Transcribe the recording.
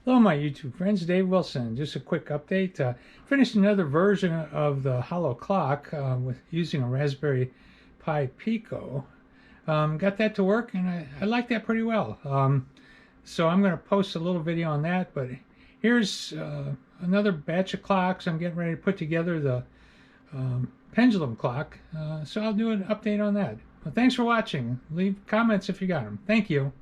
Hello, my YouTube friends. Dave Wilson. Just a quick update. Finished another version of the hollow clock with using a Raspberry Pi Pico. Got that to work, and I like that pretty well. So I'm going to post a little video on that. But here's another batch of clocks. I'm getting ready to put together the pendulum clock. So I'll do an update on that. Well, thanks for watching. Leave comments if you got them. Thank you.